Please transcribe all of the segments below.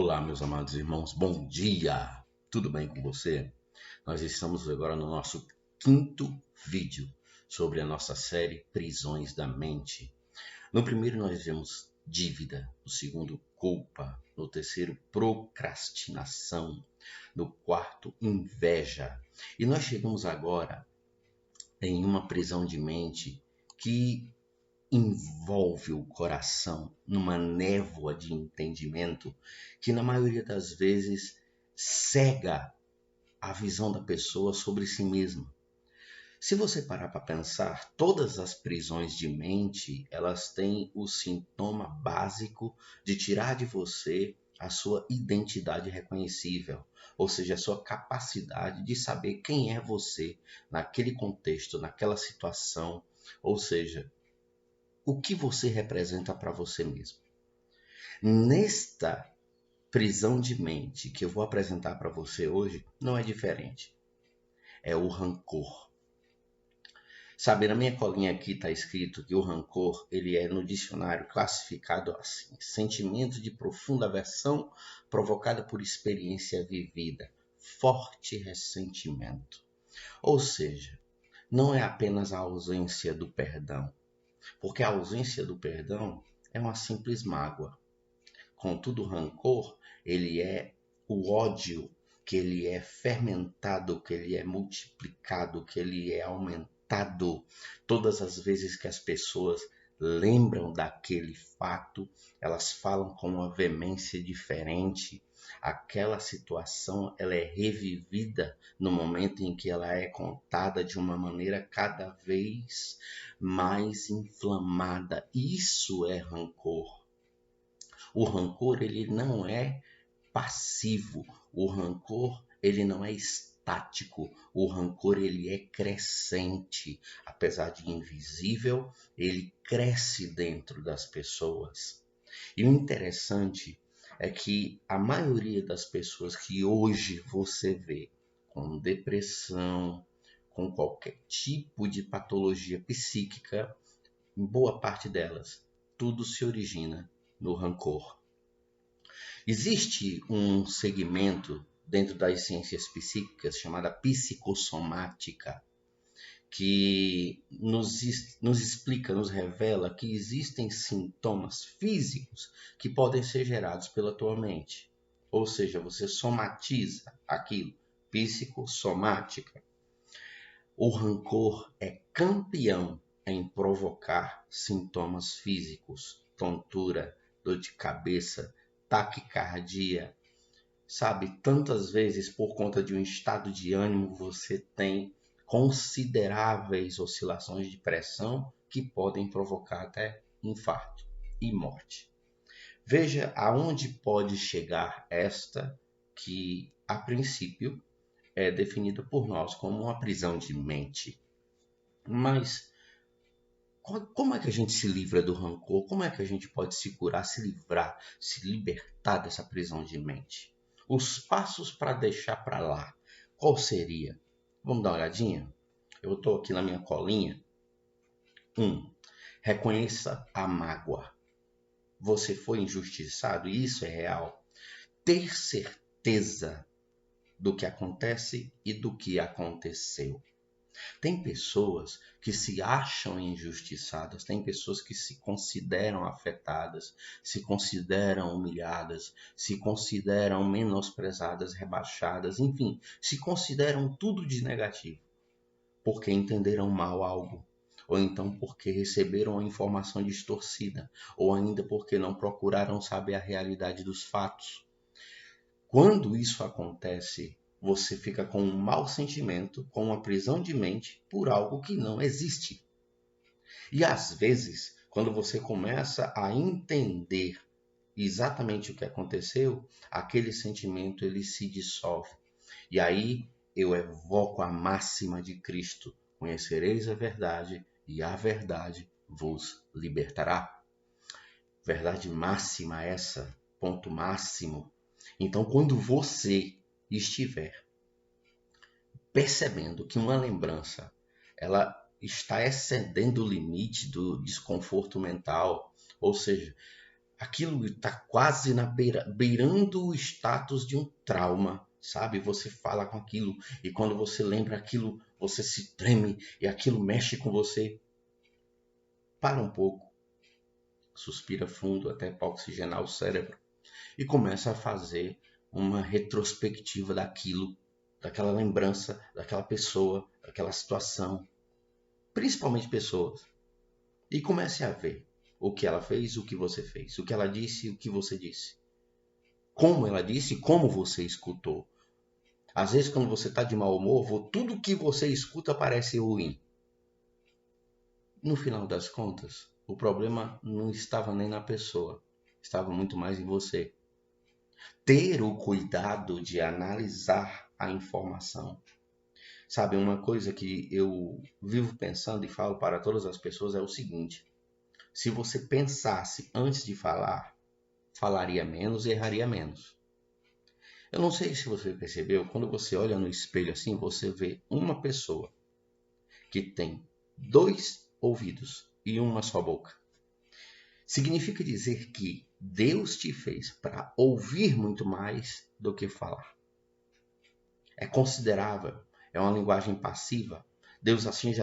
Olá, meus amados irmãos, bom dia! Tudo bem com você? Nós estamos agora no nosso quinto vídeo sobre a nossa série Prisões da Mente. No primeiro nós vemos dívida, no segundo culpa, no terceiro procrastinação, no quarto inveja. E nós chegamos agora em uma prisão de mente que envolve o coração numa névoa de entendimento que, na maioria das vezes, cega a visão da pessoa sobre si mesma. Se você parar para pensar, todas as prisões de mente, elas têm o sintoma básico de tirar de você a sua identidade reconhecível, ou seja, a sua capacidade de saber quem é você naquele contexto, naquela situação, ou seja, o que você representa para você mesmo. Nesta prisão de mente que eu vou apresentar para você hoje, não é diferente. É o rancor. Sabe, na minha colinha aqui está escrito que o rancor, ele é no dicionário classificado assim: sentimento de profunda aversão provocada por experiência vivida, forte ressentimento. Ou seja, não é apenas a ausência do perdão, porque a ausência do perdão é uma simples mágoa. Contudo, o rancor, ele é o ódio, que ele é fermentado, que ele é multiplicado, que ele é aumentado. Todas as vezes que as pessoas lembram daquele fato, elas falam com uma veemência diferente. Aquela situação, ela é revivida no momento em que ela é contada de uma maneira cada vez mais inflamada. Isso é rancor. O rancor, ele não é passivo. O rancor, ele não é estático. O rancor, ele é crescente. Apesar de invisível, ele cresce dentro das pessoas. E o interessante é que a maioria das pessoas que hoje você vê com depressão, com qualquer tipo de patologia psíquica, em boa parte delas, tudo se origina no rancor. Existe um segmento dentro das ciências psíquicas chamada psicossomática, que nos explica, nos revela que existem sintomas físicos que podem ser gerados pela tua mente. Ou seja, você somatiza aquilo, psicossomática. O rancor é campeão em provocar sintomas físicos, tontura, dor de cabeça, taquicardia. Sabe, tantas vezes por conta de um estado de ânimo você tem consideráveis oscilações de pressão que podem provocar até infarto e morte. Veja aonde pode chegar esta que, a princípio, é definida por nós como uma prisão de mente. Mas como é que a gente se livra do rancor? Como é que a gente pode se curar, se livrar, se libertar dessa prisão de mente? Os passos para deixar para lá, qual seria? Vamos dar uma olhadinha? Eu estou aqui na minha colinha. 1. Reconheça a mágoa. Você foi injustiçado e isso é real. Ter certeza do que acontece e do que aconteceu. Tem pessoas que se acham injustiçadas, tem pessoas que se consideram afetadas, se consideram humilhadas, se consideram menosprezadas, rebaixadas, enfim, se consideram tudo de negativo, porque entenderam mal algo, ou então porque receberam uma informação distorcida, ou ainda porque não procuraram saber a realidade dos fatos. Quando isso acontece, você fica com um mau sentimento, com uma prisão de mente por algo que não existe. E às vezes, quando você começa a entender exatamente o que aconteceu, aquele sentimento ele se dissolve. E aí eu evoco a máxima de Cristo: conhecereis a verdade e a verdade vos libertará. Verdade máxima essa, ponto máximo. Então, quando você estiver percebendo que uma lembrança ela está excedendo o limite do desconforto mental, ou seja, aquilo está quase beirando o status de um trauma, sabe? Você fala com aquilo e quando você lembra aquilo, você se treme e aquilo mexe com você. Para um pouco, suspira fundo até para oxigenar o cérebro e começa a fazer uma retrospectiva daquilo, daquela lembrança, daquela pessoa, daquela situação, principalmente pessoas. E comece a ver o que ela fez, o que você fez, o que ela disse, o que você disse. Como ela disse e como você escutou. Às vezes, quando você está de mau humor, tudo que você escuta parece ruim. No final das contas, o problema não estava nem na pessoa, estava muito mais em você. Ter o cuidado de analisar a informação. Sabe, uma coisa que eu vivo pensando e falo para todas as pessoas é o seguinte: se você pensasse antes de falar, falaria menos e erraria menos. Eu não sei se você percebeu, quando você olha no espelho assim, você vê uma pessoa que tem 2 ouvidos e uma só boca. Significa dizer que Deus te fez para ouvir muito mais do que falar. É considerável, é uma linguagem passiva. Deus assim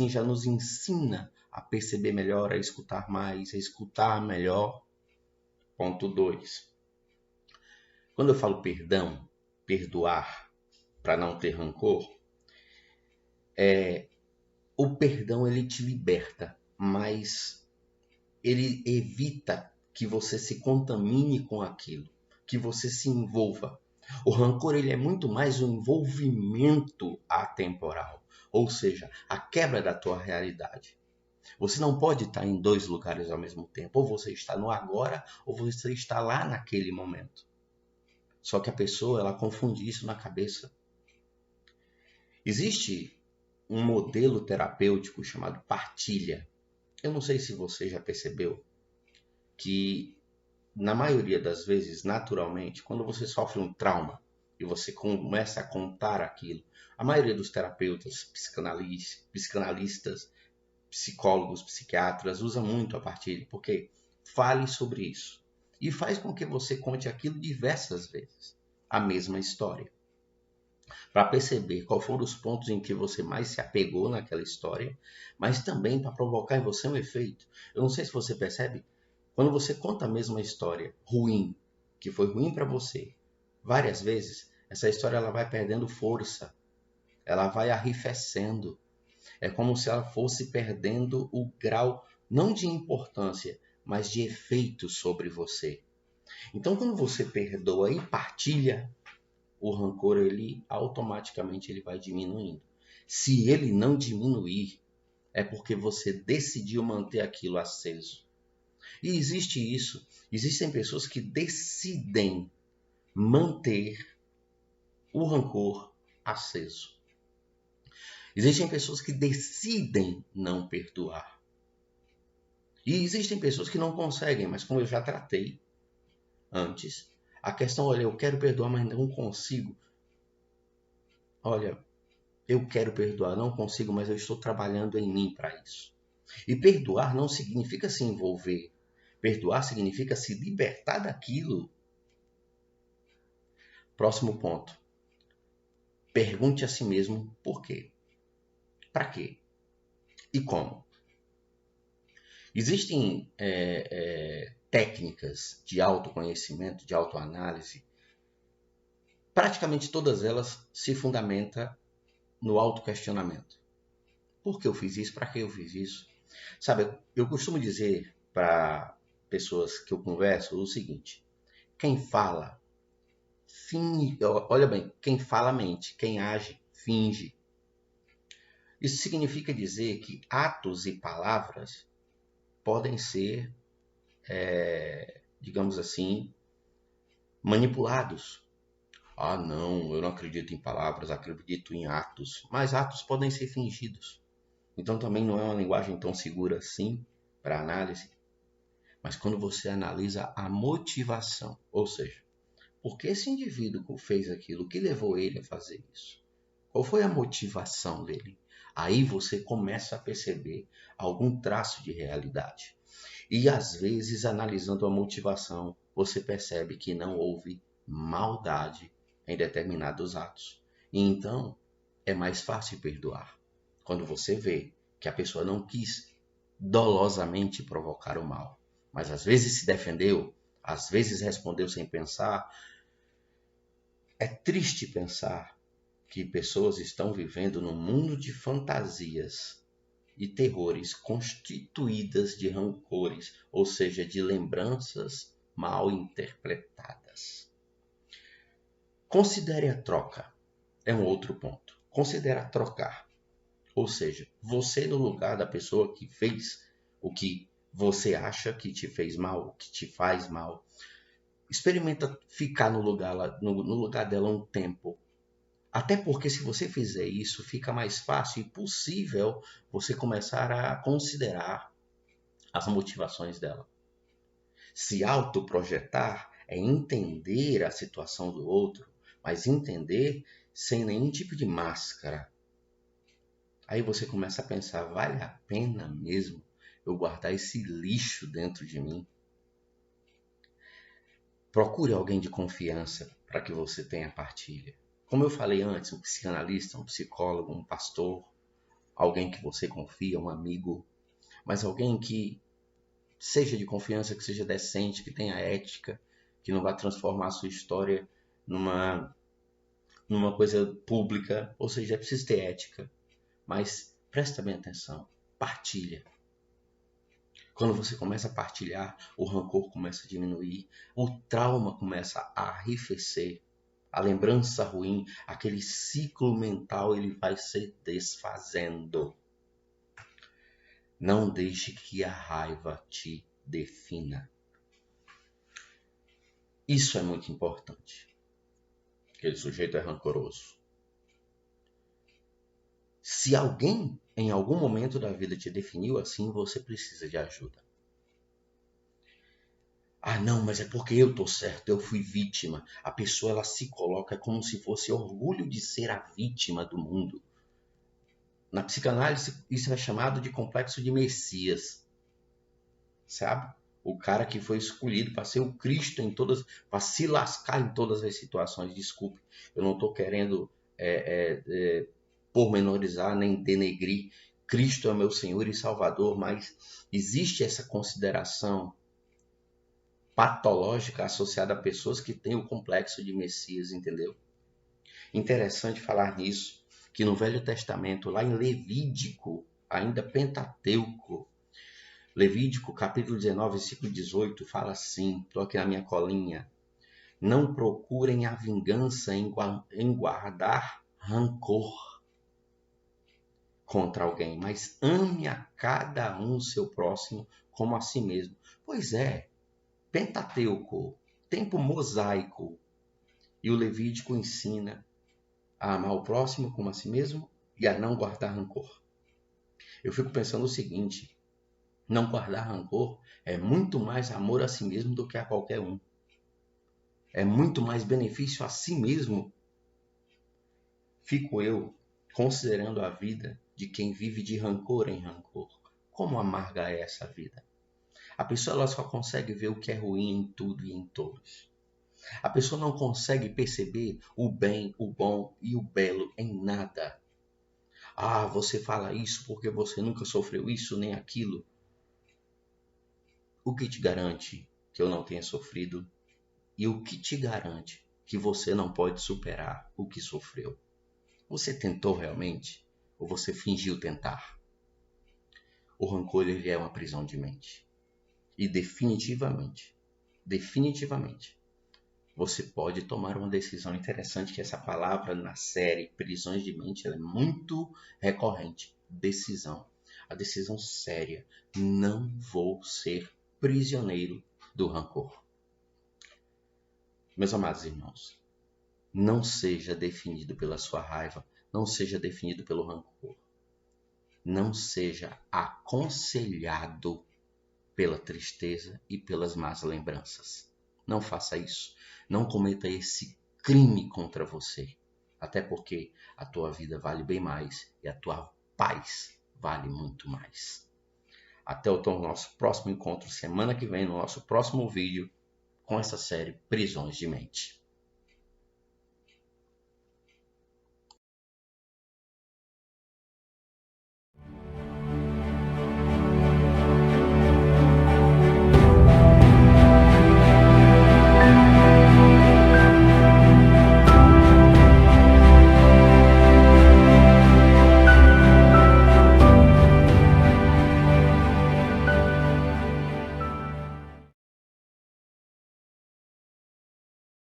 já nos ensina a perceber melhor, a escutar mais, a escutar melhor. Ponto 2. Quando eu falo perdão, perdoar, para não ter rancor, o perdão ele te liberta, mas ele evita que você se contamine com aquilo, que você se envolva. O rancor ele é muito mais um envolvimento atemporal, ou seja, a quebra da tua realidade. Você não pode estar em 2 lugares ao mesmo tempo, ou você está no agora, ou você está lá naquele momento. Só que a pessoa ela confunde isso na cabeça. Existe um modelo terapêutico chamado partilha. Eu não sei se você já percebeu que, na maioria das vezes, naturalmente, quando você sofre um trauma e você começa a contar aquilo, a maioria dos terapeutas, psicanalistas, psicólogos, psiquiatras usa muito a partilha, porque fale sobre isso e faz com que você conte aquilo diversas vezes, a mesma história, para perceber qual foram os pontos em que você mais se apegou naquela história, mas também para provocar em você um efeito. Eu não sei se você percebe, quando você conta a mesma história ruim, que foi ruim para você, várias vezes, essa história ela vai perdendo força, ela vai arrefecendo. É como se ela fosse perdendo o grau, não de importância, mas de efeito sobre você. Então, quando você perdoa e partilha, o rancor ele automaticamente ele vai diminuindo. Se ele não diminuir, é porque você decidiu manter aquilo aceso. E existe isso. Existem pessoas que decidem manter o rancor aceso. Existem pessoas que decidem não perdoar. E existem pessoas que não conseguem, mas como eu já tratei antes, a questão, olha, eu quero perdoar, mas não consigo. Olha, eu quero perdoar, não consigo, mas eu estou trabalhando em mim para isso. E perdoar não significa se envolver. Perdoar significa se libertar daquilo. Próximo ponto. Pergunte a si mesmo por quê. Para quê? E como? Existem técnicas de autoconhecimento, de autoanálise. Praticamente todas elas se fundamentam no autoquestionamento. Por que eu fiz isso? Para que eu fiz isso? Sabe, eu costumo dizer para pessoas que eu converso o seguinte: quem fala, finge, olha bem, quem fala mente, quem age, finge. Isso significa dizer que atos e palavras podem ser, digamos assim, manipulados. Ah, não, eu não acredito em palavras, acredito em atos. Mas atos podem ser fingidos. Então também não é uma linguagem tão segura assim para análise. Mas quando você analisa a motivação, ou seja, por que esse indivíduo fez aquilo, o que levou ele a fazer isso? Qual foi a motivação dele? Aí você começa a perceber algum traço de realidade. E às vezes, analisando a motivação, você percebe que não houve maldade em determinados atos. E então é mais fácil perdoar. Quando você vê que a pessoa não quis dolosamente provocar o mal, mas às vezes se defendeu, às vezes respondeu sem pensar. É triste pensar que pessoas estão vivendo num mundo de fantasias e terrores constituídas de rancores, ou seja, de lembranças mal interpretadas. Considere a troca, é um outro ponto. Considere trocar, ou seja, você no lugar da pessoa que fez o que você acha que te fez mal, o que te faz mal. Experimenta ficar no lugar dela um tempo. Até porque se você fizer isso, fica mais fácil e possível você começar a considerar as motivações dela. Se autoprojetar é entender a situação do outro, mas entender sem nenhum tipo de máscara. Aí você começa a pensar, vale a pena mesmo eu guardar esse lixo dentro de mim? Procure alguém de confiança para que você tenha partilha. Como eu falei antes, um psicanalista, um psicólogo, um pastor, alguém que você confia, um amigo, mas alguém que seja de confiança, que seja decente, que tenha ética, que não vá transformar a sua história numa coisa pública, ou seja, é preciso ter ética. Mas presta bem atenção, partilha. Quando você começa a partilhar, o rancor começa a diminuir, o trauma começa a arrefecer, a lembrança ruim, aquele ciclo mental, ele vai se desfazendo. Não deixe que a raiva te defina. Isso é muito importante. Aquele sujeito é rancoroso. Se alguém em algum momento da vida te definiu assim, você precisa de ajuda. Ah, não, mas é porque eu tô certo, eu fui vítima. A pessoa ela se coloca como se fosse orgulho de ser a vítima do mundo. Na psicanálise, isso é chamado de complexo de Messias. Sabe? O cara que foi escolhido para ser o Cristo em todas, para se lascar em todas as situações. Desculpe, eu não estou querendo pormenorizar nem denegrir. Cristo é meu Senhor e Salvador, mas existe essa consideração patológica associada a pessoas que têm o complexo de Messias, entendeu? Interessante falar nisso, que no Velho Testamento, lá em Levítico, ainda Pentateuco, Levítico capítulo 19, versículo 18, fala assim, estou aqui na minha colinha, não procurem a vingança em guardar rancor contra alguém, mas ame a cada um seu próximo como a si mesmo. Pois é, Pentateuco, tempo mosaico, e o Levítico ensina a amar o próximo como a si mesmo e a não guardar rancor. Eu fico pensando o seguinte, não guardar rancor é muito mais amor a si mesmo do que a qualquer um. É muito mais benefício a si mesmo. Fico eu considerando a vida de quem vive de rancor em rancor. Como amarga é essa vida? A pessoa ela só consegue ver o que é ruim em tudo e em todos. A pessoa não consegue perceber o bem, o bom e o belo em nada. Ah, você fala isso porque você nunca sofreu isso nem aquilo. O que te garante que eu não tenha sofrido? E o que te garante que você não pode superar o que sofreu? Você tentou realmente? Ou você fingiu tentar? O rancor ele é uma prisão de mente. E definitivamente, você pode tomar uma decisão interessante, que essa palavra na série Prisões de Mente ela é muito recorrente. Decisão. A decisão séria. Não vou ser prisioneiro do rancor. Meus amados irmãos, não seja definido pela sua raiva, não seja definido pelo rancor. Não seja aconselhado pela tristeza e pelas más lembranças. Não faça isso. Não cometa esse crime contra você. Até porque a tua vida vale bem mais e a tua paz vale muito mais. Até o nosso próximo encontro semana que vem, no nosso próximo vídeo, com essa série Prisões de Mente.